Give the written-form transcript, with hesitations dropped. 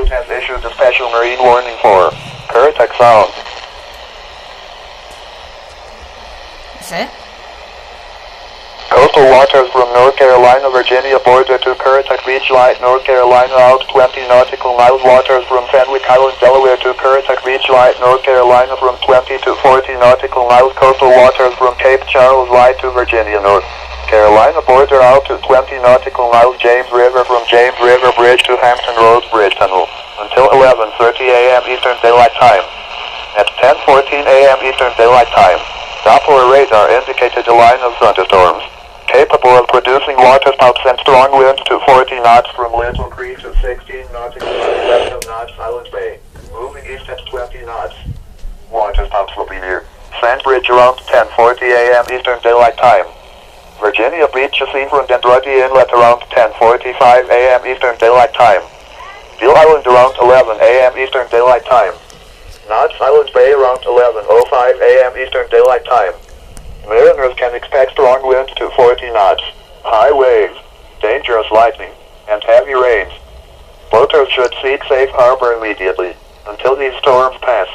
News has issued a special marine warning for Currituck Sound. Is it? Coastal waters from North Carolina, Virginia border to Currituck Beach, Light, North Carolina out 20 nautical miles. Waters from Fenwick Island, Delaware to Currituck Beach, Light, North Carolina from 20 to 40 nautical miles. Coastal waters from Cape Charles, Light to Virginia, North Carolina border out to 20 nautical miles. James River from James River Bridge to Hampton Roads Bridge Tunnel until 11:30 a.m. Eastern Daylight Time. At 10:14 a.m. Eastern Daylight Time, Doppler radar indicated a line of thunderstorms capable of producing waterspouts and strong winds to 40 knots from Little Creek to 16 nautical miles west of Knots Island Bay, moving east at 20 knots. Waterspouts will be near Sandbridge around 10:40 a.m. Eastern Daylight Time. Virginia Beach is seen from Dendrody Inlet around 10:45 a.m. Eastern Daylight Time. Deal Island around 11 a.m. Eastern Daylight Time. Knots Island Bay around 11:05 a.m. Eastern Daylight Time. Mariners can expect strong winds to 40 knots, high waves, dangerous lightning, and heavy rains. Boaters should seek safe harbor immediately until these storms pass.